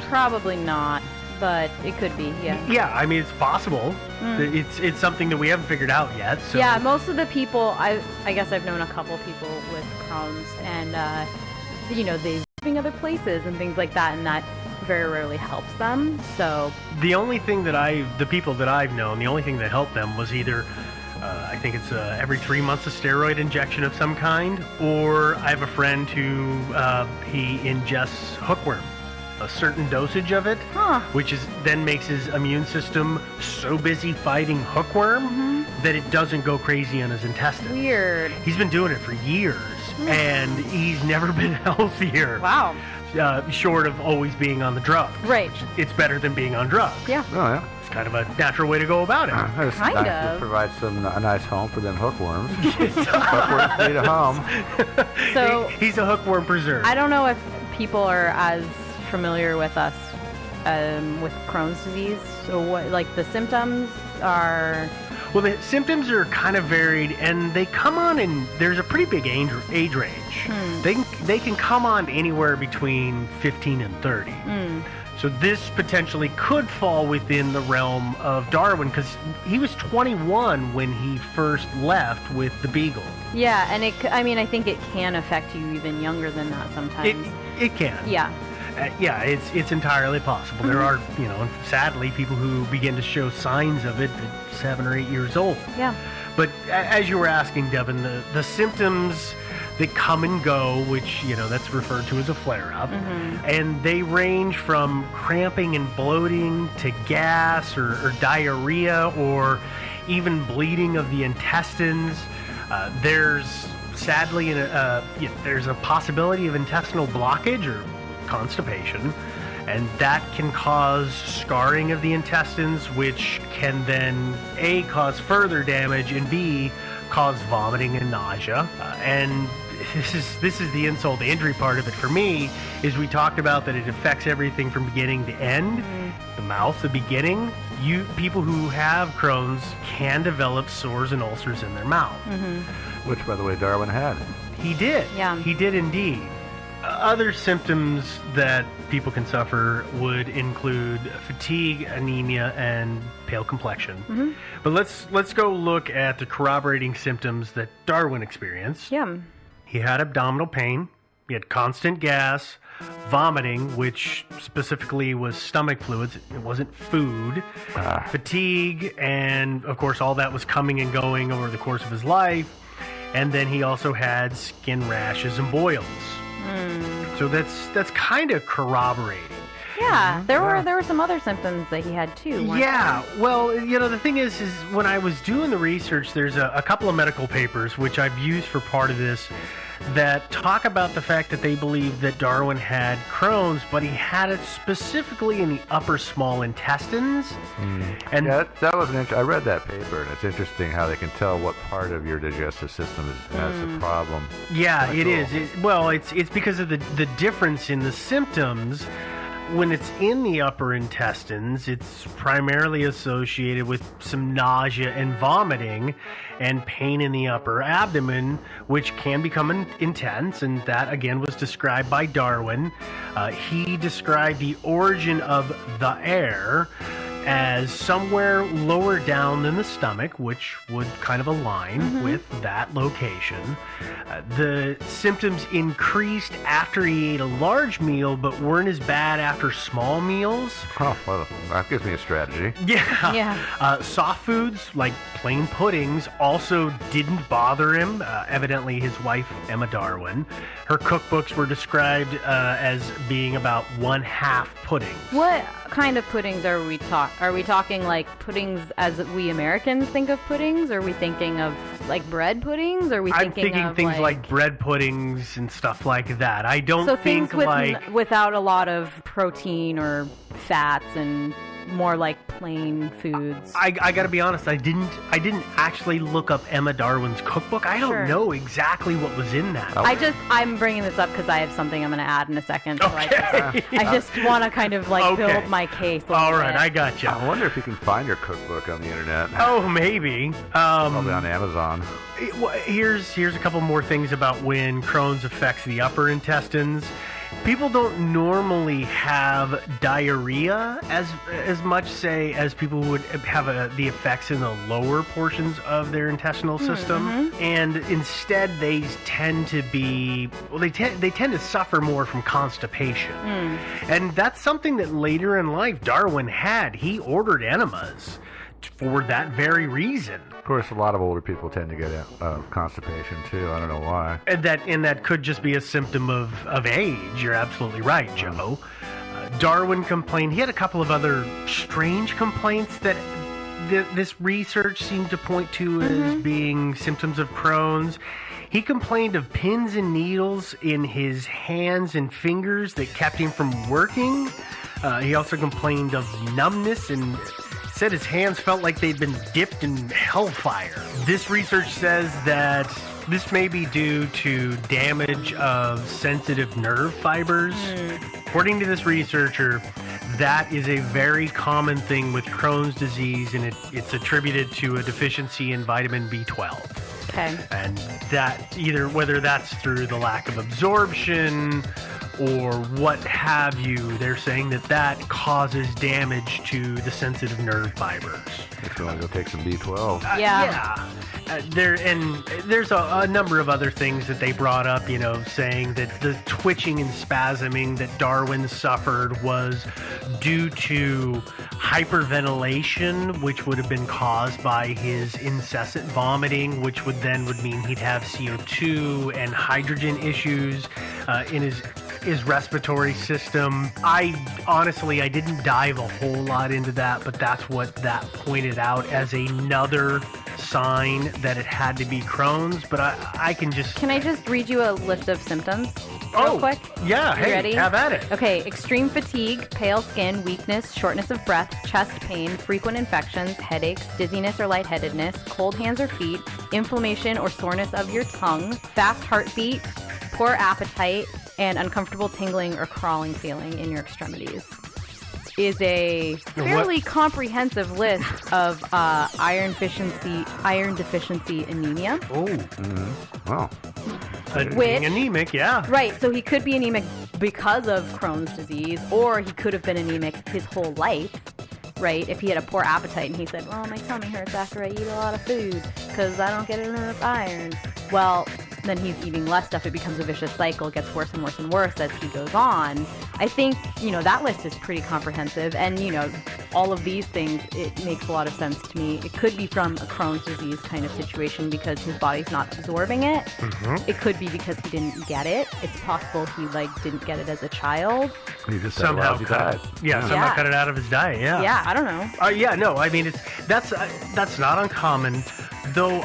Probably not, but it could be, yeah. Yeah, I mean, it's possible. It's something that we haven't figured out yet. So. Yeah, most of the people, I guess I've known a couple people with Crohn's, and, they've been other places and things like that, and that very rarely helps them, so... The only thing the people that I've known, the only thing that helped them was either... I think it's every 3 months a steroid injection of some kind, or I have a friend who he ingests hookworm, a certain dosage of it, which then makes his immune system so busy fighting hookworm that it doesn't go crazy on his intestines. Weird. He's been doing it for years, and he's never been healthier. Wow. Short of always being on the drug. Right. It's better than being on drugs. Yeah. Oh, yeah. Kind of a natural way to go about it. It's Kind nice of. to provide a nice home for them hookworms. Hookworms need a home. So He's a hookworm preserve. I don't know if people are as familiar with us with Crohn's disease. So what, like, the symptoms are... Well, the symptoms are kind of varied, and they come on there's a pretty big age range. They can come on anywhere between 15 and 30. So this potentially could fall within the realm of Darwin, because he was 21 when he first left with the beagle. Yeah, and I think it can affect you even younger than that sometimes. It can. Yeah. Yeah, it's entirely possible. There are, sadly, people who begin to show signs of it at 7 or 8 years old. Yeah. But as you were asking, Devin, the symptoms that come and go, which, that's referred to as a flare-up, and they range from cramping and bloating to gas or diarrhea or even bleeding of the intestines. There's, sadly, there's a possibility of intestinal blockage or constipation, and that can cause scarring of the intestines, which can then A, cause further damage, and B, cause vomiting and nausea. And this is the insult to injury part of it for me, is we talked about that it affects everything from beginning to end. The mouth, the beginning. People who have Crohn's can develop sores and ulcers in their mouth. Which, by the way, Darwin had. He did. Yeah. He did indeed. Other symptoms that people can suffer would include fatigue, anemia, and pale complexion. But let's go look at the corroborating symptoms that Darwin experienced. Yeah. He had abdominal pain. He had constant gas, vomiting, which specifically was stomach fluids. It wasn't food. Fatigue, and of course all that was coming and going over the course of his life. And then he also had skin rashes and boils. So that's kind of corroborating. Yeah, there were some other symptoms that he had too. Yeah, well, the thing is when I was doing the research, there's a couple of medical papers which I've used for part of this that talk about the fact that they believe that Darwin had Crohn's, but he had it specifically in the upper small intestines. And that was I read that paper, and it's interesting how they can tell what part of your digestive system has a problem. Yeah, it is. It's because of the difference in the symptoms. When it's in the upper intestines, it's primarily associated with some nausea and vomiting and pain in the upper abdomen, which can become intense, and that, again, was described by Darwin. He described the origin of the air as somewhere lower down than the stomach, which would kind of align with that location. The symptoms increased after he ate a large meal, but weren't as bad after small meals. Oh, well, that gives me a strategy. Yeah. Soft foods, like plain puddings, also didn't bother him. Evidently, his wife, Emma Darwin, her cookbooks were described as being about 1/2 puddings. What kind of puddings are we talking? Are we talking like puddings as we Americans think of puddings? Are we thinking of like bread puddings? Are we I'm thinking thinking of things like bread puddings and stuff like that. I don't think things without a lot of protein or fats and more like plain foods. I got to be honest. I didn't actually look up Emma Darwin's cookbook. I don't know exactly what was in that. I'm bringing this up because I have something I'm going to add in a second. So Okay. I just want to kind of build my case. All right, I got you. I wonder if you can find your cookbook on the internet. Oh, maybe. Probably on Amazon. Here's a couple more things about when Crohn's affects the upper intestines. people don't normally have diarrhea as much, say, as people would have the effects in the lower portions of their intestinal system, and instead they tend to be they tend to suffer more from constipation, and that's something that later in life Darwin had. He ordered enemas for that very reason. Of course, a lot of older people tend to get constipation too. I don't know why. And that could just be a symptom of age. You're absolutely right, Joe. Darwin complained. He had a couple of other strange complaints that this research seemed to point to as being symptoms of Crohn's. He complained of pins and needles in his hands and fingers that kept him from working. He also complained of numbness and said his hands felt like they'd been dipped in hellfire. This research says that this may be due to damage of sensitive nerve fibers. According to this researcher, that is a very common thing with Crohn's disease, and it's attributed to a deficiency in vitamin B12. Okay. And that whether that's through the lack of absorption or what have you, they're saying that causes damage to the sensitive nerve fibers. If you want to go take some B12. There's a number of other things that they brought up, saying that the twitching and spasming that Darwin suffered was due to hyperventilation, which would have been caused by his incessant vomiting, which would mean he'd have CO2 and hydrogen issues in his respiratory system. I didn't dive a whole lot into that, but that's what that pointed out as another sign that it had to be Crohn's. But I can just... Can I just read you a list of symptoms real quick? Yeah. You ready? Have at it. Okay, extreme fatigue, pale skin, weakness, shortness of breath, chest pain, frequent infections, headaches, dizziness or lightheadedness, cold hands or feet, inflammation or soreness of your tongue, fast heartbeat, poor appetite, and uncomfortable tingling or crawling feeling in your extremities. Is a fairly comprehensive list of iron deficiency anemia. Oh, wow. Being anemic, yeah. Right, so he could be anemic because of Crohn's disease, or he could have been anemic his whole life, right? If he had a poor appetite and he said, well, my tummy hurts after I eat a lot of food because I don't get enough iron. Well, then he's eating less stuff. It becomes a vicious cycle. It gets worse and worse and worse as he goes on. I think, that list is pretty comprehensive. And, all of these things, it makes a lot of sense to me. It could be from a Crohn's disease kind of situation because his body's not absorbing it. It could be because he didn't get it. It's possible he, didn't get it as a child. He just somehow cut it out of his diet, yeah. Yeah, I don't know. That's not uncommon, though.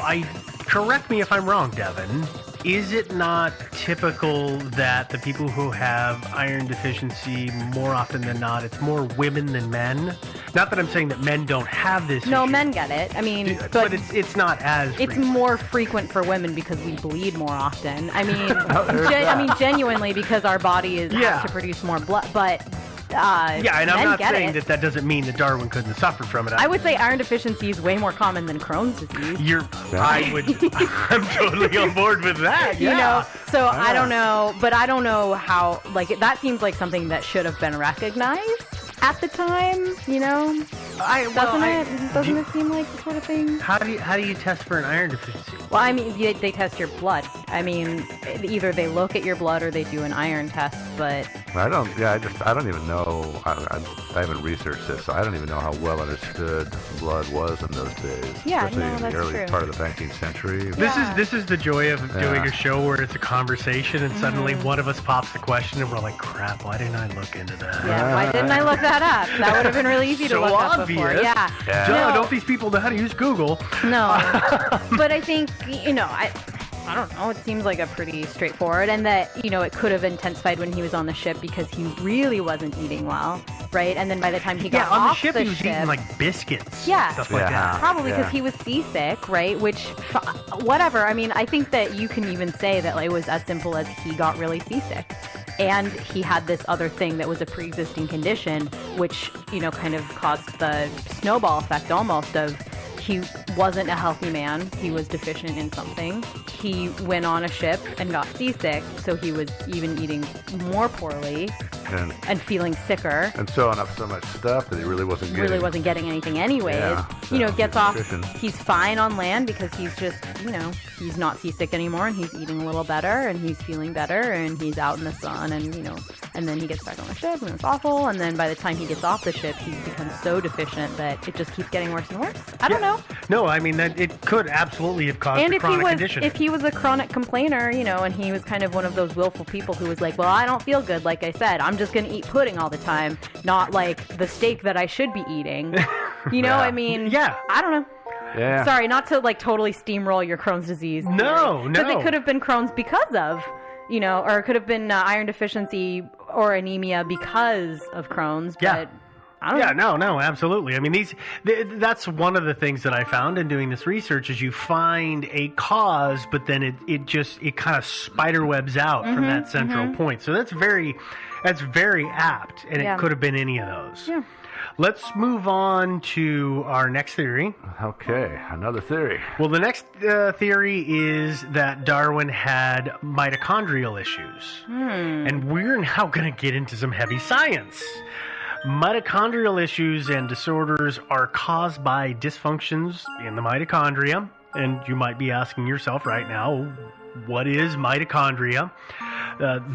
Correct me if I'm wrong, Devin. Is it not typical that the people who have iron deficiency, more often than not, it's more women than men? Not that I'm saying that men don't have this No, issue. men get it. I mean, but it's not as it's frequent. more frequent for women because we bleed more often. I mean, genuinely because our body has to produce more blood. But and I'm not saying that doesn't mean that Darwin couldn't have suffered from it. I would say iron deficiency is way more common than Crohn's disease. I'm totally on board with that. Yeah. So I don't know, but I don't know how. That seems like something that should have been recognized at the time. Doesn't it seem like the sort of thing? How do you test for an iron deficiency? Well, I mean, they test your blood. I mean, either they look at your blood or they do an iron test. But I don't even know. I haven't researched this, so I don't even know how well understood blood was in those days. Yeah, especially in the that's early true. part of the 19th century. This is the joy of doing a show where it's a conversation, and suddenly one of us pops the question, and we're like, "Crap! Why didn't I look into that?" Yeah, why didn't I look that up? That would have been really easy to So look up obvious. before. Yeah. Yeah. Don't these people know how to use Google? No. But I think, I don't know. It seems like a pretty straightforward, and that, it could have intensified when he was on the ship because he really wasn't eating well, right? And then by the time he got on off the ship, he was eating like biscuits, stuff like that. Probably because he was seasick, right? Which, whatever. I mean, I think that you can even say that it was as simple as he got really seasick. And he had this other thing that was a pre-existing condition, which, kind of caused the snowball effect almost of he wasn't a healthy man. He was deficient in something. He went on a ship and got seasick, so he was even eating more poorly and feeling sicker. And sewing up so much stuff that he really wasn't getting anything anyways. Yeah, Gets off. nutrition. He's fine on land because he's just, he's not seasick anymore, and he's eating a little better, and he's feeling better, and he's out in the sun, and then he gets back on the ship, and it's awful, and then by the time he gets off the ship, he's become so deficient that it just keeps getting worse and worse. I don't know. No, I mean, that it could absolutely have caused a chronic condition. If he was a chronic complainer, and he was kind of one of those willful people who was like, well, I don't feel good, like I said, I'm just going to eat pudding all the time, not like the steak that I should be eating. I mean, I don't know. Yeah. Sorry, not to like totally steamroll your Crohn's disease. No. Because it could have been Crohn's because of, or it could have been iron deficiency or anemia because of Crohn's. But I don't know. No, absolutely. I mean, that's one of the things that I found in doing this research is you find a cause, but then it kind of spider webs out from that central point. So that's very apt, and it could have been any of those. Yeah. Let's move on to our next theory. Okay, another theory. Well, the next theory is that Darwin had mitochondrial issues. And we're now going to get into some heavy science. Mitochondrial issues and disorders are caused by dysfunctions in the mitochondria. And you might be asking yourself right now, what is mitochondria?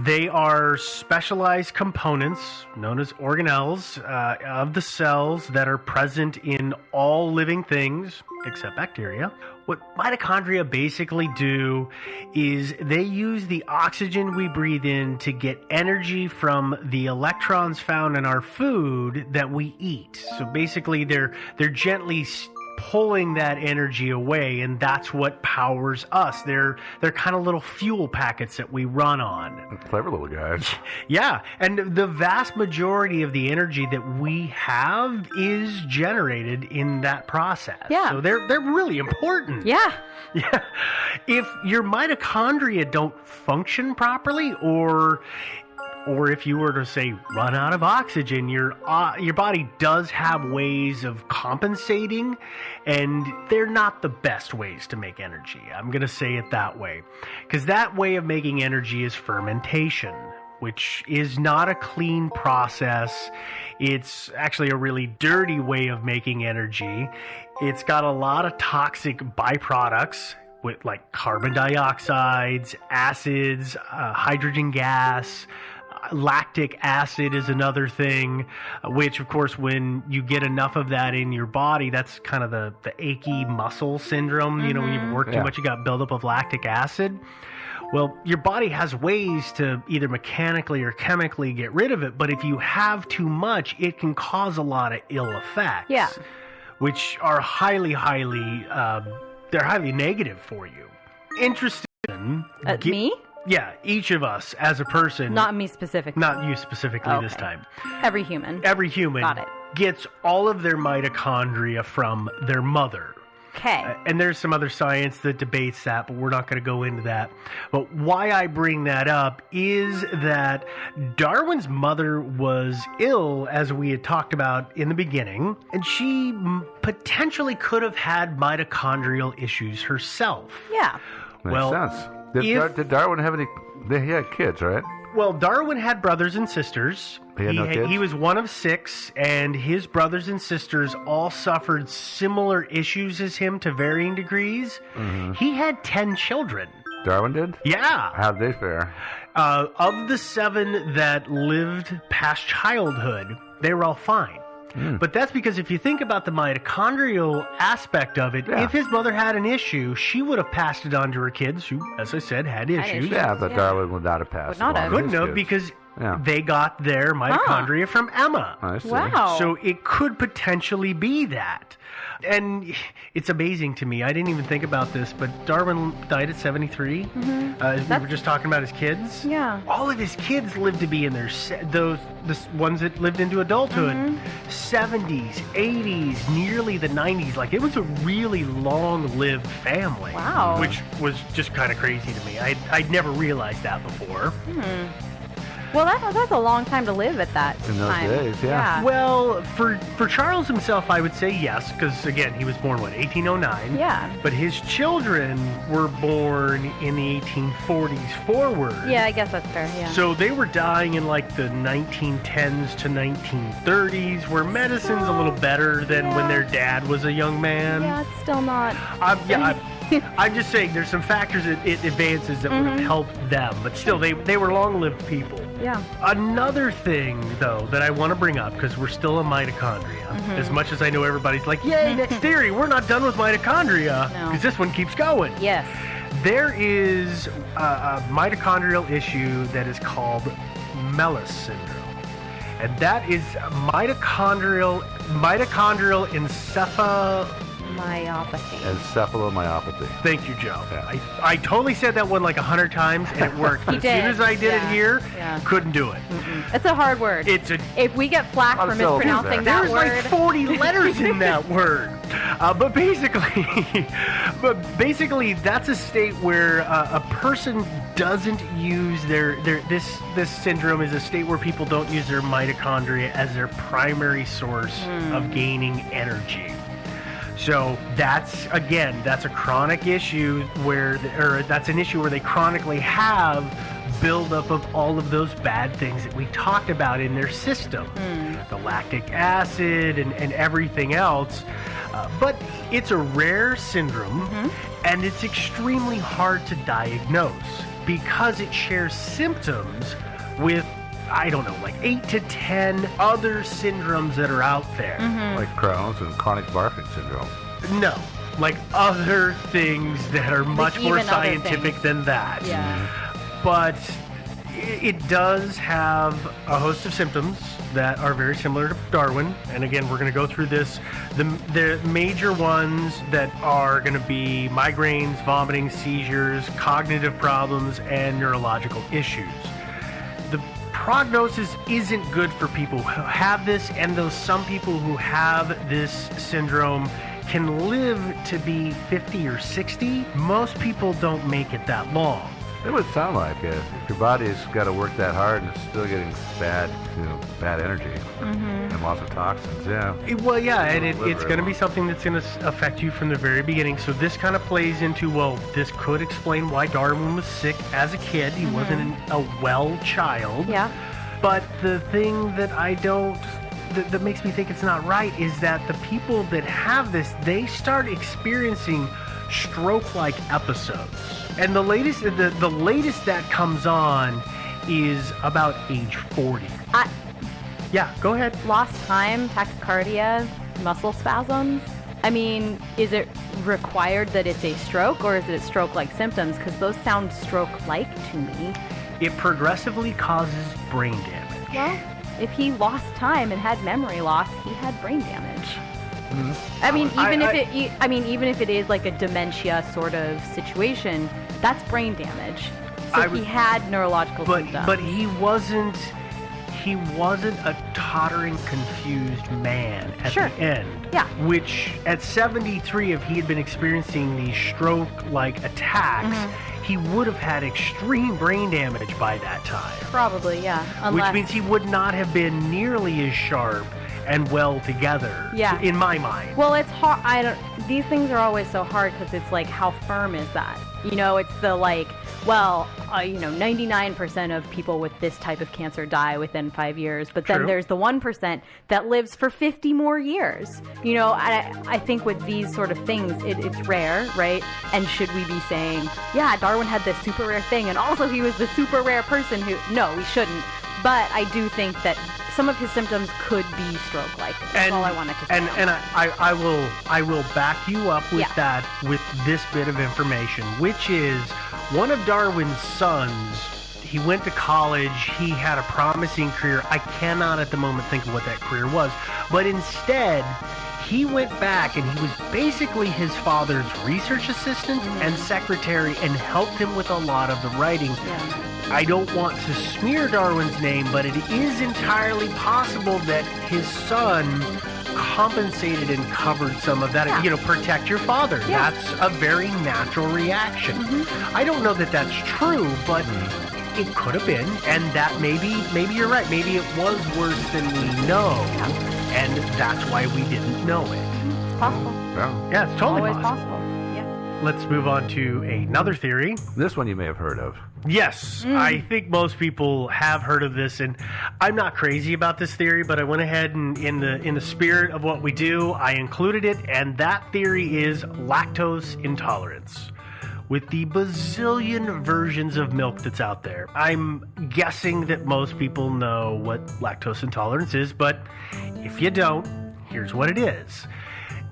They are specialized components known as organelles of the cells that are present in all living things except bacteria. What mitochondria basically do is they use the oxygen we breathe in to get energy from the electrons found in our food that we eat. So basically they're gently pulling that energy away, and that's what powers us. They're kind of little fuel packets that we run on. Clever little guys. Yeah, and the vast majority of the energy that we have is generated in that process. Yeah. So they're really important. Yeah. Yeah. If your mitochondria don't function properly, or if you were to say run out of oxygen, your body does have ways of compensating, and they're not the best ways to make energy. I'm going to say it that way, because that way of making energy is fermentation, which is not a clean process. It's actually a really dirty way of making energy. It's got a lot of toxic byproducts with like carbon dioxides, acids, hydrogen gas. Lactic acid is another thing, which of course when you get enough of that in your body, that's kind of the achy muscle syndrome. When you've worked too much, you got buildup of lactic acid. Well, your body has ways to either mechanically or chemically get rid of it, but if you have too much, it can cause a lot of ill effects. Yeah. Which are highly negative for you. Interesting. Me? Yeah, each of us as a person. Not me specifically. Not you specifically this time. Every human. Every human Got it. gets all of their mitochondria from their mother. Okay. And there's some other science that debates that, but we're not going to go into that. But why I bring that up is that Darwin's mother was ill, as we had talked about in the beginning, and she potentially could have had mitochondrial issues herself. Yeah. Makes sense. Did Darwin have any? He had kids, right? Well, Darwin had brothers and sisters. He had no kids? He was one of 6, and his brothers and sisters all suffered similar issues as him to varying degrees. Mm-hmm. He had 10 children. Darwin did? Yeah. How'd they fare? Of the 7 that lived past childhood, they were all fine. But that's because if you think about the mitochondrial aspect of it, if his mother had an issue, she would have passed it on to her kids who, as I said, had issues. Yeah, but Darwin would not have passed it on to his Couldn't have, kids. because they got their mitochondria from Emma. I see. Wow. So it could potentially be that. And it's amazing to me. I didn't even think about this, but Darwin died at 73. We were just talking about his kids. Yeah. All of his kids lived to be in their the ones that lived into adulthood, 70s, 80s, nearly the 90s. Like, it was a really long-lived family. Wow. Which was just kind of crazy to me. I'd never realized that before. Well, that's a long time to live at that In those time. days, yeah. Well, for Charles himself, I would say yes, because again, he was born 1809. Yeah. But his children were born in the 1840s forward. Yeah, I guess that's fair. Yeah. So they were dying in like the 1910s to 1930s, where medicine's a little better than when their dad was a young man. yeah, it's still not. I'm just saying there's some factors it advances that would have helped them, but still they were long-lived people. Yeah. Another thing, though, that I want to bring up, because we're still a mitochondria, as much as I know everybody's like, yay, next theory, we're not done with mitochondria, because No. this one keeps going. Yes. There is a mitochondrial issue that is called Mellis syndrome. And that is mitochondrial Myopathy. Encephalomyopathy. Thank you, Joe. Yeah. I totally said that one like 100 times, and it worked. He As did. soon as I did it here, couldn't do it. It's a hard word. If we get flack for syllables mispronouncing there. that There's word. like 40 letters in that word. But basically, that's a state where a person doesn't use this syndrome is a state where people don't use their mitochondria as their primary source of gaining energy. So that's a chronic issue that's an issue where they chronically have buildup of all of those bad things that we talked about in their system, the lactic acid and everything else. But it's a rare syndrome, and it's extremely hard to diagnose because it shares symptoms with, I don't know, like 8 to 10 other syndromes that are out there. Like Crohn's and chronic barfing syndrome. No, like other things that are much more even other scientific things. than that. Yeah. But it does have a host of symptoms that are very similar to Darwin. And again, we're going to go through this. The major ones that are going to be migraines, vomiting, seizures, cognitive problems, and neurological issues. The prognosis isn't good for people who have this, and though some people who have this syndrome can live to be 50 or 60, most people don't make it that long. It would sound like it. If your body's got to work that hard and it's still getting bad energy and lots of toxins, Well, yeah, and Live it's very going to be long. something that's going to affect you from the very beginning. So this kind of plays into, well, this could explain why Darwin was sick as a kid. He wasn't a well child. Yeah. But the thing that that makes me think it's not right is that the people that have this, they start experiencing stroke-like episodes. And the latest that comes on is about age 40. Yeah, go ahead. Lost time, tachycardia, muscle spasms. I mean, is it required that it's a stroke, or is it stroke-like symptoms? Because those sound stroke-like to me. It progressively causes brain damage. Well, if he lost time and had memory loss, he had brain damage. I mean, even if it is like a dementia sort of situation, that's brain damage. So he had neurological symptoms. But he wasn't a tottering, confused man at the end. Yeah. Which at 73, if he had been experiencing these stroke-like attacks, he would have had extreme brain damage by that time. Probably, yeah. Which means he would not have been nearly as sharp and well together. Yeah. In my mind. Well, it's hard. These things are always so hard because it's like, how firm is that? You know, it's the like, 99% of people with this type of cancer die within 5 years, but then there's the 1% that lives for 50 more years. You know, I think with these sort of things, it's rare, right? And should we be saying, yeah, Darwin had this super rare thing, and also he was the super rare person who? No, we shouldn't. But I do think that some of his symptoms could be stroke-like. That's all I wanted to say. And I will back you up with that, with this bit of information, which is one of Darwin's sons. He went to college. He had a promising career. I cannot at the moment think of what that career was, but instead he went back and he was basically his father's research assistant and secretary, and helped him with a lot of the writing. Yeah. I don't want to smear Darwin's name, but it is entirely possible that his son compensated and covered some of that. Yeah. You know, protect your father. Yeah. That's a very natural reaction. I don't know that that's true, but it could have been, and that maybe you're right. Maybe it was worse than we know, and that's why we didn't know it. It's possible. Yeah, it's totally Always possible. Yeah. Let's move on to another theory. This one you may have heard of. Yes, I think most people have heard of this, and I'm not crazy about this theory, but I went ahead and in the spirit of what we do, I included it, and that theory is lactose intolerance. With the bazillion versions of milk that's out there, I'm guessing that most people know what lactose intolerance is, but if you don't, here's what it is.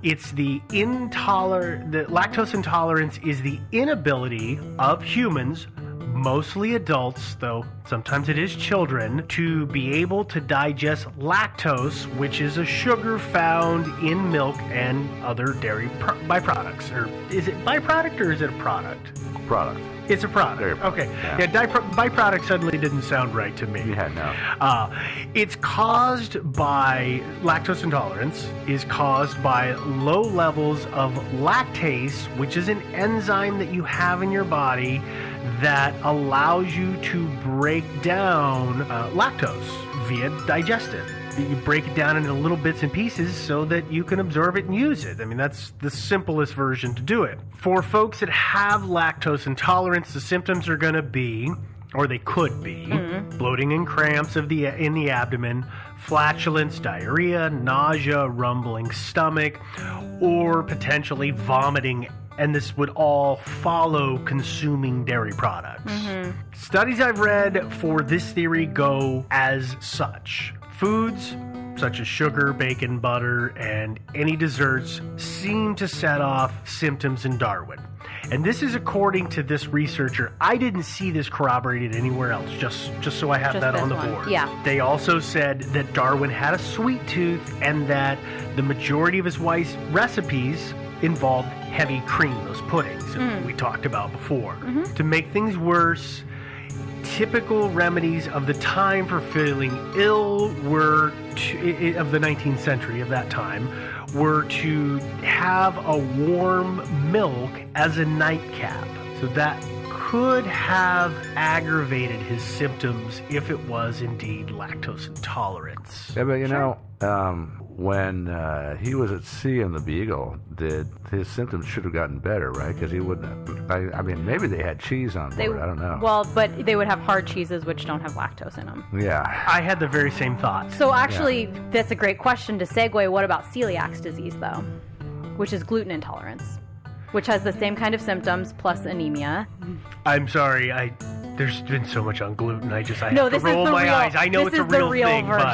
It's the lactose intolerance is the inability of humans, mostly adults, though sometimes it is children, to be able to digest lactose, which is a sugar found in milk and other dairy byproducts. Or is it byproduct or is it a product? Product. It's a product. Dairy product. Okay. Yeah. Byproduct suddenly didn't sound right to me. Yeah, no. It's caused by lactose intolerance is caused by low levels of lactase, which is an enzyme that you have in your body that allows you to break down lactose via digestive. You break it down into little bits and pieces so that you can absorb it and use it. I mean, that's the simplest version to do it. For folks that have lactose intolerance, the symptoms are going to be, or they could be, bloating and cramps in the abdomen, flatulence, diarrhea, nausea, rumbling stomach, or potentially vomiting. And this would all follow consuming dairy products. Studies I've read for this theory go as such. Foods such as sugar, bacon, butter, and any desserts seem to set off symptoms in Darwin. And this is according to this researcher. I didn't see this corroborated anywhere else, just so I have Just that on the this one. board. Yeah. They also said that Darwin had a sweet tooth and that the majority of his wife's recipes involved heavy cream, those puddings that we talked about before. To make things worse, typical remedies of the time for feeling ill were of the 19th century of that time were to have a warm milk as a nightcap. So that could have aggravated his symptoms if it was indeed lactose intolerance. Yeah, but you know, when he was at sea in the Beagle, his symptoms should have gotten better, right? Because he wouldn't have, I mean, maybe they had cheese on board. I don't know. Well, but they would have hard cheeses which don't have lactose in them. Yeah. I had the very same thought. So actually, that's a great question to segue. What about celiac disease, though? Which is gluten intolerance, which has the same kind of symptoms plus anemia. I'm sorry, there's been so much on gluten. I No, have to this is roll the my real- eyes. I know this it's a is the real real thing, version.